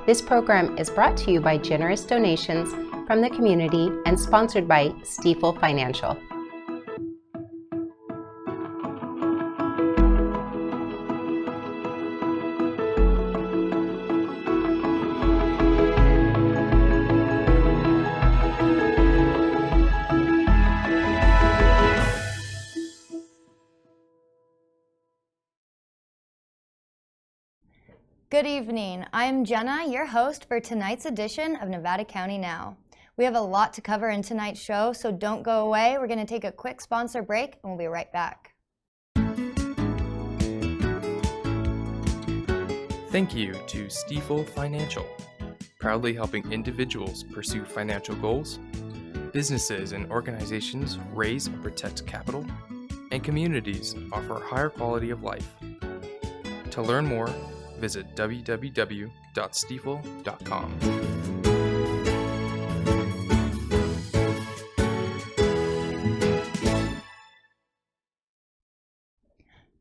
This program is brought to you by generous donations from the community and sponsored by Stifel Financial. Good evening. I'm Jenna, your host for tonight's edition of Nevada County Now. We have a lot to cover in tonight's show, so don't go away. We're going to take a quick sponsor break, and we'll be right back. Thank you to Stifel Financial, proudly helping individuals pursue financial goals, businesses and organizations raise and protect capital, and communities offer a higher quality of life. To learn more, visit www.stifel.com.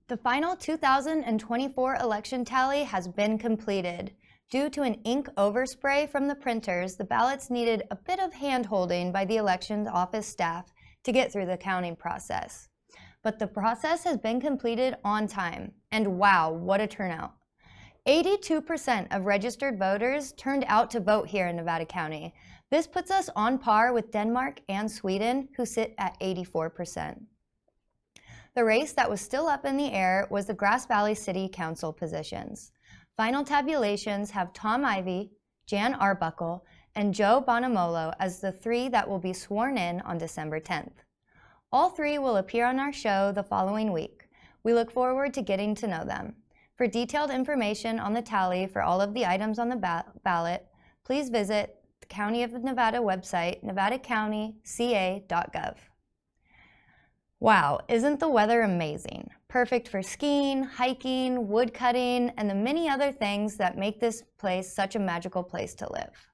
The final 2024 election tally has been completed. Due to an ink overspray from the printers, the ballots needed a bit of hand-holding by the elections office staff to get through the counting process. But the process has been completed on time, and wow, what a turnout. 82% of registered voters turned out to vote here in Nevada County. This puts us on par with Denmark and Sweden, who sit at 84%. The race that was still up in the air was the Grass Valley City Council positions. Final tabulations have Tom Ivey, Jan Arbuckle, and Joe Bonamolo as the three that will be sworn in on December 10th. All three will appear on our show the following week. We look forward to getting to know them. For detailed information on the tally for all of the items on the ballot, please visit the County of Nevada website, nevadacountyca.gov. Wow, isn't the weather amazing? Perfect for skiing, hiking, wood cutting, and the many other things that make this place such a magical place to live.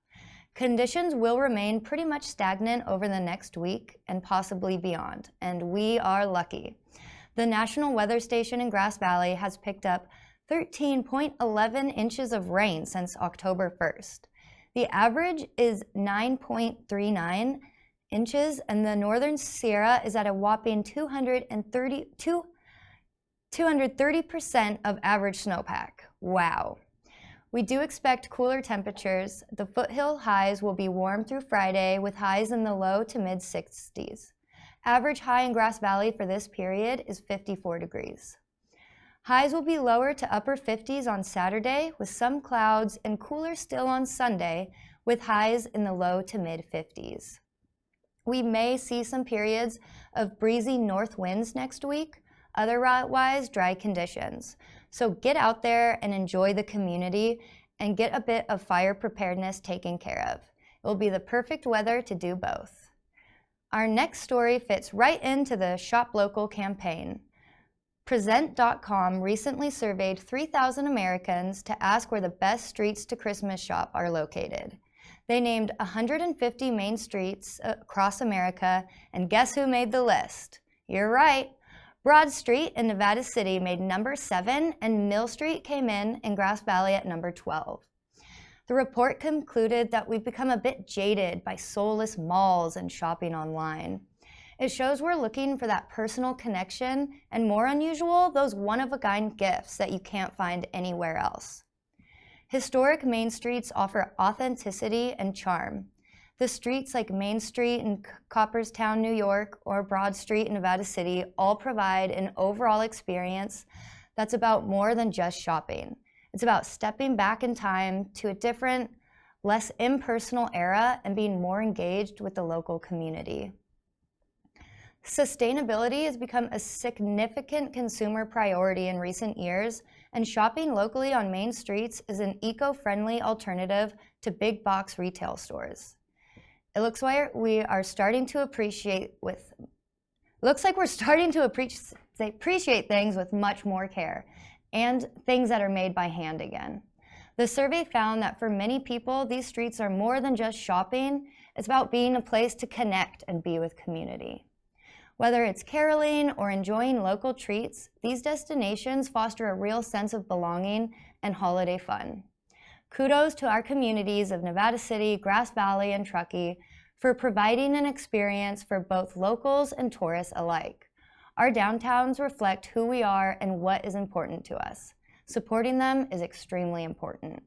Conditions will remain pretty much stagnant over the next week and possibly beyond, and we are lucky. The National Weather Station in Grass Valley has picked up 13.11 inches of rain since October 1st. The average is 9.39 inches, and the Northern Sierra is at a whopping 230% of average snowpack. Wow. We do expect cooler temperatures. The foothill highs will be warm through Friday with highs in the low to mid 60s. Average high in Grass Valley for this period is 54 degrees. Highs will be lower to upper 50s on Saturday with some clouds and cooler still on Sunday with highs in the low to mid 50s. We may see some periods of breezy north winds next week, otherwise dry conditions. So get out there and enjoy the community and get a bit of fire preparedness taken care of. It will be the perfect weather to do both. Our next story fits right into the Shop Local campaign. Present.com recently surveyed 3,000 Americans to ask where the best streets to Christmas shop are located. They named 150 main streets across America, and guess who made the list? You're right. Broad Street in Nevada City made number 7, and Mill Street came in Grass Valley at number 12. The report concluded that we've become a bit jaded by soulless malls and shopping online. It shows we're looking for that personal connection and, more unusual, those one-of-a-kind gifts that you can't find anywhere else. Historic main streets offer authenticity and charm. The streets like Main Street in Copperstown, New York, or Broad Street in Nevada City all provide an overall experience that's about more than just shopping. It's about stepping back in time to a different, less impersonal era and being more engaged with the local community. Sustainability has become a significant consumer priority in recent years, and shopping locally on main streets is an eco-friendly alternative to big box retail stores. It looks like we're starting to appreciate things with much more care and things that are made by hand again. The survey found that for many people, these streets are more than just shopping. It's about being a place to connect and be with community. Whether it's caroling or enjoying local treats, these destinations foster a real sense of belonging and holiday fun. Kudos to our communities of Nevada City, Grass Valley, and Truckee for providing an experience for both locals and tourists alike. Our downtowns reflect who we are and what is important to us. Supporting them is extremely important.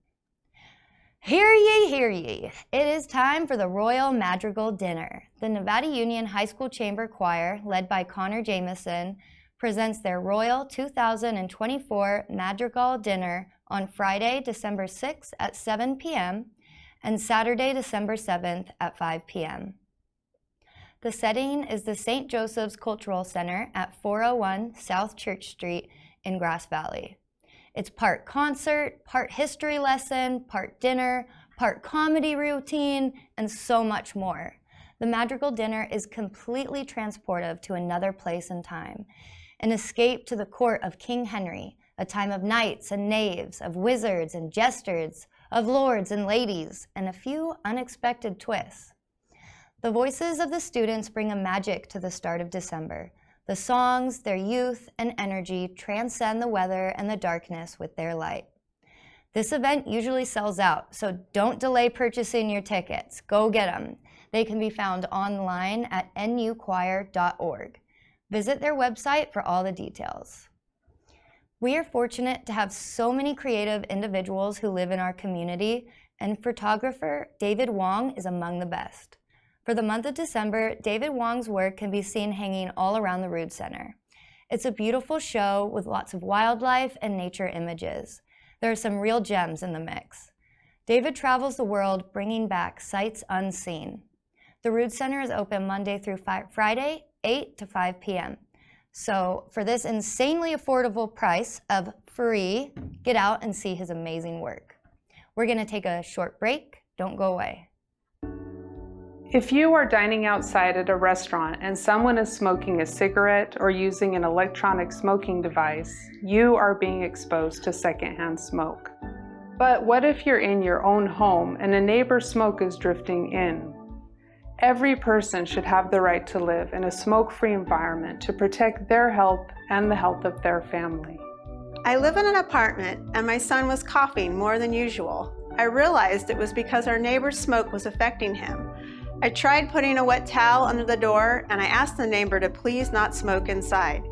Hear ye, hear ye. It is time for the Royal Madrigal Dinner. The Nevada Union High School Chamber Choir, led by Connor Jameson, presents their Royal 2024 Madrigal Dinner on Friday, December 6th at 7 p.m. and Saturday, December 7th at 5 p.m. The setting is the St. Joseph's Cultural Center at 401 South Church Street in Grass Valley. It's part concert, part history lesson, part dinner, part comedy routine, and so much more. The Madrigal Dinner is completely transportive to another place and time, an escape to the court of King Henry, a time of knights and knaves, of wizards and jesters, of lords and ladies, and a few unexpected twists. The voices of the students bring a magic to the start of December. The songs, their youth, and energy transcend the weather and the darkness with their light. This event usually sells out, so don't delay purchasing your tickets. Go get them. They can be found online at nuchoir.org. Visit their website for all the details. We are fortunate to have so many creative individuals who live in our community, and photographer David Wong is among the best. For the month of December, David Wong's work can be seen hanging all around the Rood Center. It's a beautiful show with lots of wildlife and nature images. There are some real gems in the mix. David travels the world bringing back sights unseen. The Rood Center is open Monday through Friday, 8 to 5 p.m. So for this insanely affordable price of free, get out and see his amazing work. We're going to take a short break. Don't go away. If you are dining outside at a restaurant and someone is smoking a cigarette or using an electronic smoking device, you are being exposed to secondhand smoke. But what if you're in your own home and a neighbor's smoke is drifting in? Every person should have the right to live in a smoke-free environment to protect their health and the health of their family. I live in an apartment and my son was coughing more than usual. I realized it was because our neighbor's smoke was affecting him. I tried putting a wet towel under the door and I asked the neighbor to please not smoke inside.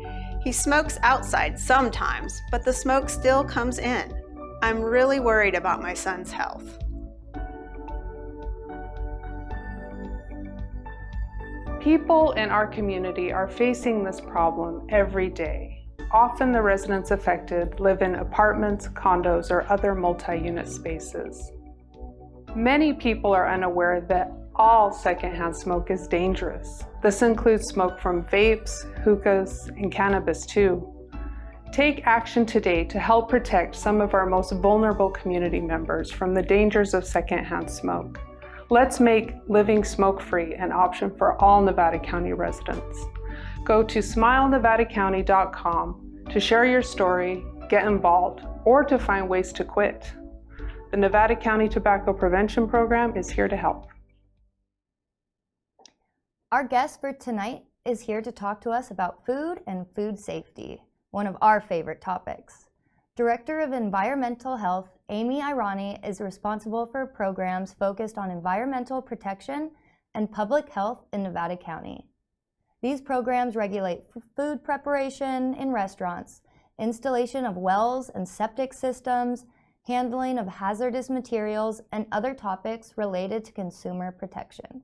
He smokes outside sometimes, but the smoke still comes in. I'm really worried about my son's health. People in our community are facing this problem every day. Often the residents affected live in apartments, condos, or other multi-unit spaces. Many people are unaware that all secondhand smoke is dangerous. This includes smoke from vapes, hookahs, and cannabis too. Take action today to help protect some of our most vulnerable community members from the dangers of secondhand smoke. Let's make living smoke-free an option for all Nevada County residents. Go to smilenevadacounty.com to share your story, get involved, or to find ways to quit. The Nevada County Tobacco Prevention Program is here to help. Our guest for tonight is here to talk to us about food and food safety, one of our favorite topics. Director of Environmental Health, Amy Irani, is responsible for programs focused on environmental protection and public health in Nevada County. These programs regulate food preparation in restaurants, installation of wells and septic systems, handling of hazardous materials, and other topics related to consumer protection.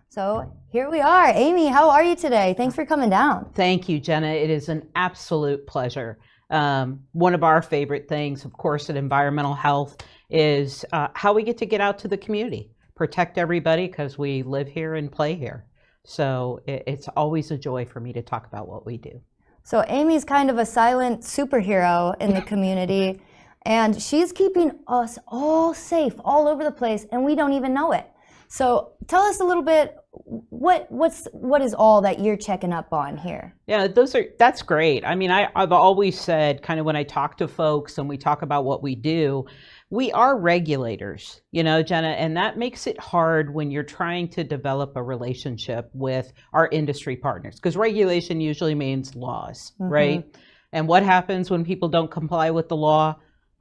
So here we are. Amy, how are you today? Thanks for coming down. Thank you, Jenna. It is an absolute pleasure. One of our favorite things, of course, at Environmental Health is how we get out to the community, protect everybody because we live here and play here. So it's always a joy for me to talk about what we do. So Amy's kind of a silent superhero in the community, and she's keeping us all safe all over the place, and we don't even know it. So tell us a little bit, what is all that you're checking up on here? Yeah, that's great. I mean, I've always said, kind of when I talk to folks and we talk about what we do, we are regulators, you know, Jenna, and that makes it hard when you're trying to develop a relationship with our industry partners, because regulation usually means laws, right? And what happens when people don't comply with the law?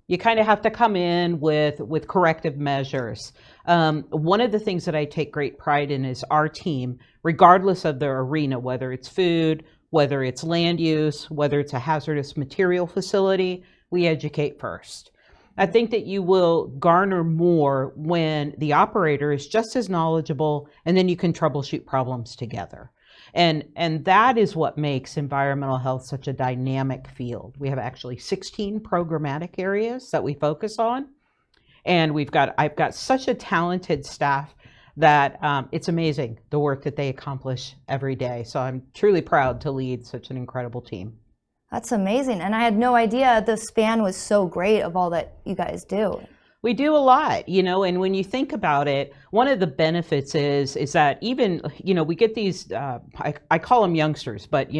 You kind of have to come in with corrective measures. One of the things that I take great pride in is our team, regardless of their arena, whether it's food, whether it's land use, whether it's a hazardous material facility, we educate first. I think that you will garner more when the operator is just as knowledgeable, and then you can troubleshoot problems together. And that is what makes environmental health such a dynamic field. We have actually 16 programmatic areas that we focus on. And I've got such a talented staff that it's amazing the work that they accomplish every day. So I'm truly proud to lead such an incredible team. That's amazing. And I had no idea the span was so great of all that you guys do. We do a lot, and when you think about it, one of the benefits is that even, we get these, I call them youngsters, but,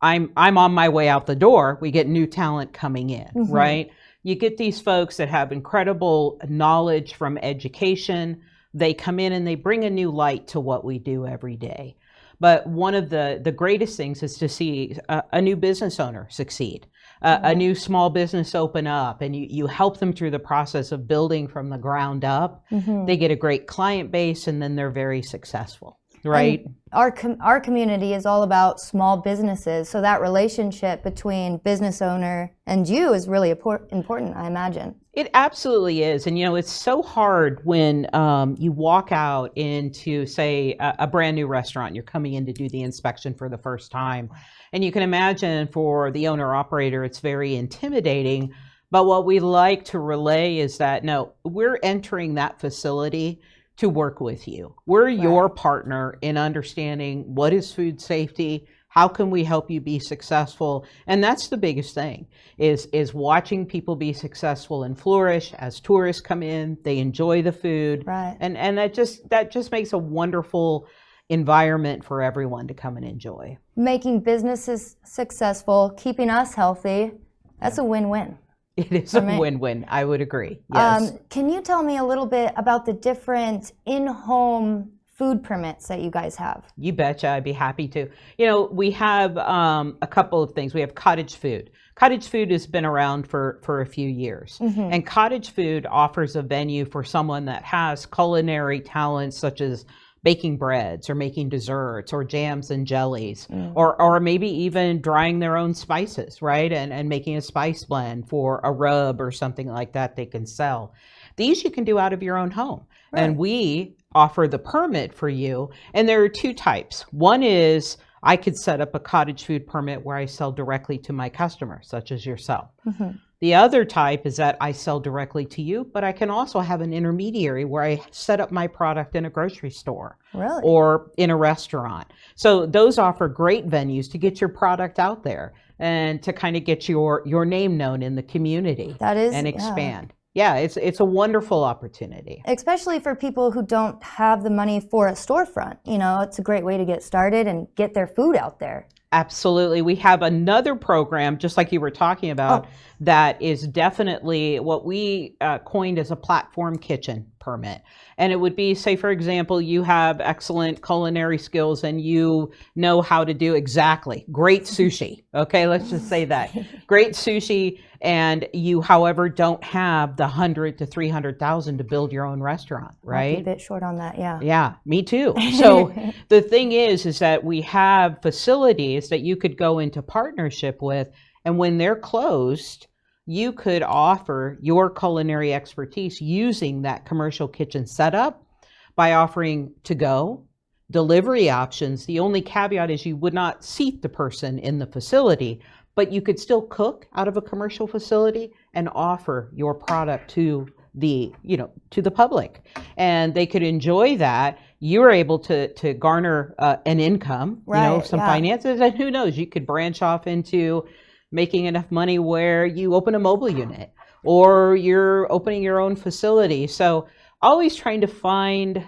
I'm on my way out the door. We get new talent coming in, right? You get these folks that have incredible knowledge from education. They come in and they bring a new light to what we do every day. But one of the greatest things is to see a new business owner succeed. A new small business open up, and you help them through the process of building from the ground up. They get a great client base, and then they're very successful, right? And our community is all about small businesses, so that relationship between business owner and you is really important, I imagine. It absolutely is. And, it's so hard when you walk out into, say, a brand new restaurant. You're coming in to do the inspection for the first time. And you can imagine for the owner operator, it's very intimidating. But what we like to relay is that, no, we're entering that facility to work with you. We're your partner in understanding what is food safety. How can we help you be successful? And that's the biggest thing is watching people be successful and flourish as tourists come in, they enjoy the food. Right. And that just makes a wonderful environment for everyone to come and enjoy. Making businesses successful, keeping us healthy, that's a win-win. It is a win-win. I would agree. Yes. Can you tell me a little bit about the different in-home food permits that you guys have? You betcha. I'd be happy to. We have a couple of things. We have cottage food. Cottage food has been around for a few years. And cottage food offers a venue for someone that has culinary talents such as baking breads or making desserts or jams and jellies, or maybe even drying their own spices, right? And making a spice blend for a rub or something like that they can sell. These you can do out of your own home. Right. And we offer the permit for you. And there are two types. One is I could set up a cottage food permit where I sell directly to my customers, such as yourself. The other type is that I sell directly to you, but I can also have an intermediary where I set up my product in a grocery store or in a restaurant. So those offer great venues to get your product out there and to kind of get your name known in the community and expand. Yeah, it's a wonderful opportunity. Especially for people who don't have the money for a storefront. It's a great way to get started and get their food out there. Absolutely. We have another program, just like you were talking about, that is definitely what we coined as a platform kitchen permit. And it would be, say, for example, you have excellent culinary skills and you know how to do great sushi. Okay, let's just say that. Great sushi, and you, however, don't have the $100,000 to $300,000 to build your own restaurant, right? I'll be a bit short on that, yeah. Yeah, me too. So the thing is that we have facilities that you could go into partnership with, and when they're closed, you could offer your culinary expertise using that commercial kitchen setup by offering to-go delivery options. The only caveat is you would not seat the person in the facility, but you could still cook out of a commercial facility and offer your product to the public, and they could enjoy that. You're able to garner an income, some finances, and who knows, you could branch off into making enough money where you open a mobile unit or you're opening your own facility. So always trying to find,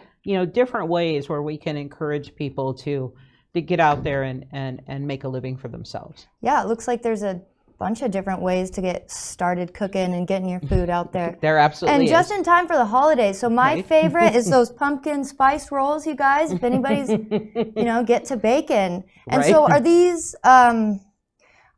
different ways where we can encourage people to get out there and make a living for themselves. Yeah, it looks like there's a bunch of different ways to get started cooking and getting your food out there. There absolutely is. And just in time for the holidays. So my favorite is those pumpkin spice rolls, you guys, if anybody's, get to baking. And so are these,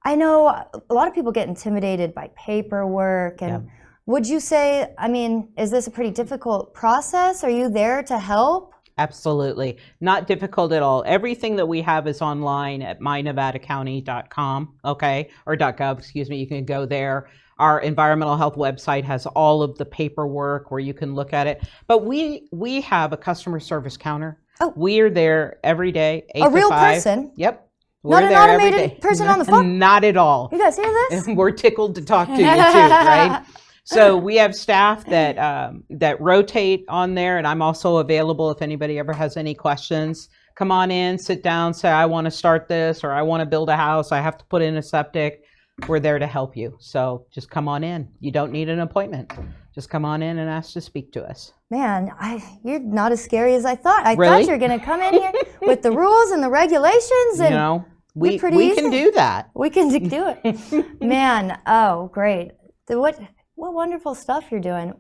I know a lot of people get intimidated by paperwork and Would you say, I mean, is this a pretty difficult process? Are you there to help? Absolutely. Not difficult at all. Everything that we have is online at mynevadacounty.com, okay, or .gov, excuse me. You can go there. Our environmental health website has all of the paperwork where you can look at it. But we have a customer service counter. Oh. We are there every day, 8 A to real 5. person? Yep. Not an automated person on the phone? Not at all. You guys hear this? We're tickled to talk to you too, right? So we have staff that rotate on there, and I'm also available if anybody ever has any questions. Come on in, sit down, say, I want to start this, or I want to build a house, I have to put in a septic. We're there to help you. So just come on in. You don't need an appointment. Just come on in and ask to speak to us. Man, you're not as scary as I thought. I Really? thought you were going to come in here with the rules and the regulations. And You know, we pretty can easy. do that. We can do it. Man, oh, great. What wonderful stuff you're doing.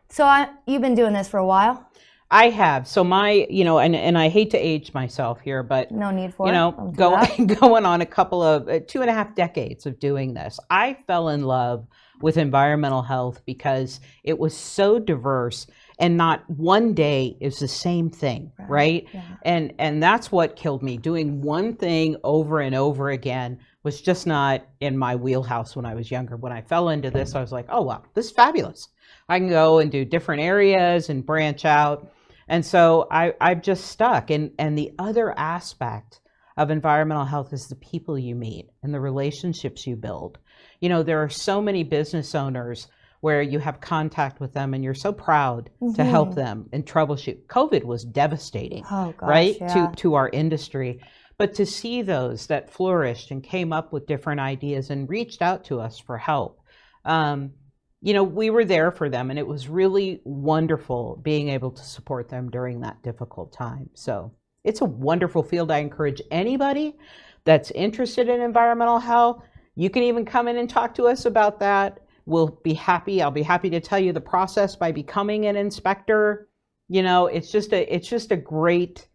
So you've been doing this for a while? I have. So and I hate to age myself here, but No need for it. Going on a couple of 2.5 decades of doing this. I fell in love with environmental health because it was so diverse, and not one day is the same thing, right? Yeah. And that's what killed me. Doing one thing over and over again was just not in my wheelhouse when I was younger. When I fell into this, I was like, oh, wow, this is fabulous. I can go and do different areas and branch out. And so I've just stuck. And the other aspect of environmental health is the people you meet and the relationships you build. You know, there are so many business owners where you have contact with them and you're so proud to help them and troubleshoot. COVID was devastating, right? Yeah. To our industry. But to see those that flourished and came up with different ideas and reached out to us for help, we were there for them, and it was really wonderful being able to support them during that difficult time. So it's a wonderful field. I encourage anybody that's interested in environmental health. You can even come in and talk to us about that. I'll be happy to tell you the process by becoming an inspector. It's just a great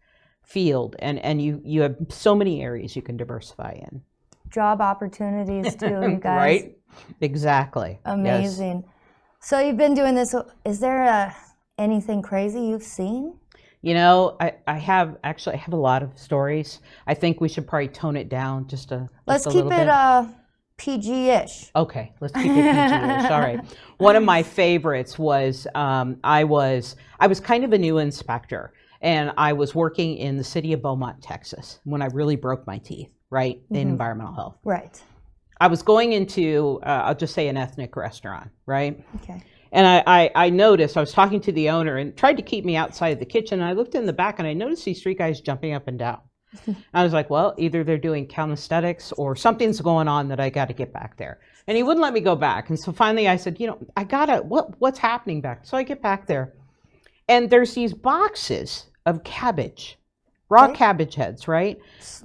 field, and you have so many areas you can diversify in. Job opportunities too, you guys. Right? Exactly. Amazing. Yes. So you've been doing this. Is there anything crazy you've seen? I have a lot of stories. I think we should probably tone it down just a little bit. Let's keep it PG-ish. Okay, let's keep it PG-ish. All right. One of my favorites was I was kind of a new inspector, and I was working in the city of Beaumont, Texas, when I really broke my teeth, right, in environmental health. Right. I was going into, I'll just say, an ethnic restaurant, right? Okay. And I noticed, I was talking to the owner and tried to keep me outside of the kitchen. And I looked in the back and I noticed these 3 guys jumping up and down. And I was like, well, either they're doing calisthenics or something's going on that I got to get back there. And he wouldn't let me go back. And so finally I said, what's happening back? So I get back there and there's these boxes of cabbage, raw cabbage heads, right?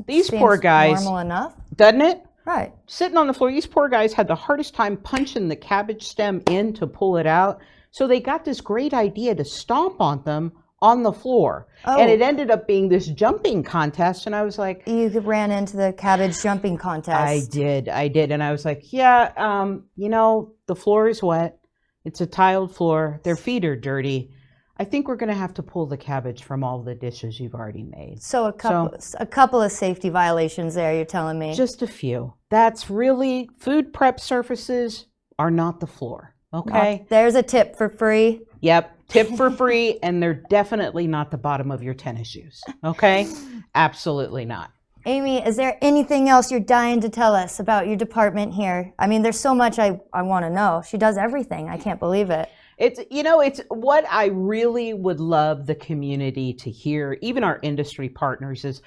These Seems poor guys. Normal enough. Doesn't it? Right. Sitting on the floor. These poor guys had the hardest time punching the cabbage stem in to pull it out. So they got this great idea to stomp on them on the floor. Oh. And it ended up being this jumping contest. And I was like... You ran into the cabbage jumping contest. I did. And I was like, the floor is wet. It's a tiled floor. Their feet are dirty. I think we're going to have to pull the cabbage from all the dishes you've already made. So a couple of safety violations there, you're telling me? Just a few. That's really, food prep surfaces are not the floor, okay? There's a tip for free. Yep, tip for free, and they're definitely not the bottom of your tennis shoes, okay? Absolutely not. Amy, is there anything else you're dying to tell us about your department here? I mean, there's so much I want to know. She does everything. I can't believe it. It's what I really would love the community to hear, even our industry partners, is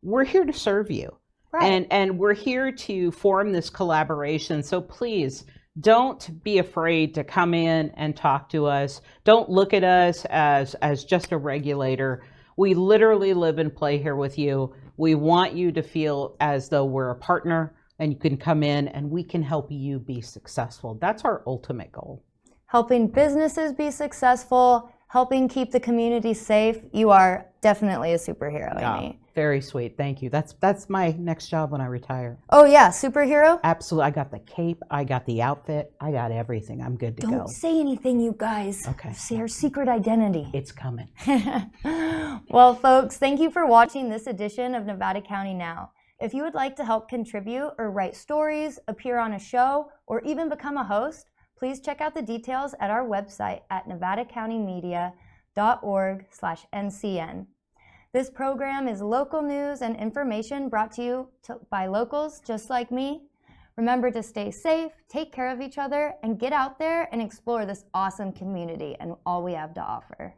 we're here to serve you. Right. And we're here to form this collaboration. So please don't be afraid to come in and talk to us. Don't look at us as just a regulator. We literally live and play here with you. We want you to feel as though we're a partner and you can come in and we can help you be successful. That's our ultimate goal. Helping businesses be successful, helping keep the community safe. You are definitely a superhero, Amy. Very sweet. Thank you. That's my next job when I retire. Oh yeah, superhero? Absolutely. I got the cape. I got the outfit. I got everything. I'm good to go. Don't say anything, you guys. Okay. Say her secret identity. It's coming. Well, folks, thank you for watching this edition of Nevada County Now. If you would like to help contribute or write stories, appear on a show, or even become a host, please check out the details at our website at nevadacountymedia.org/ncn. This program is local news and information brought to you by locals just like me. Remember to stay safe, take care of each other, and get out there and explore this awesome community and all we have to offer.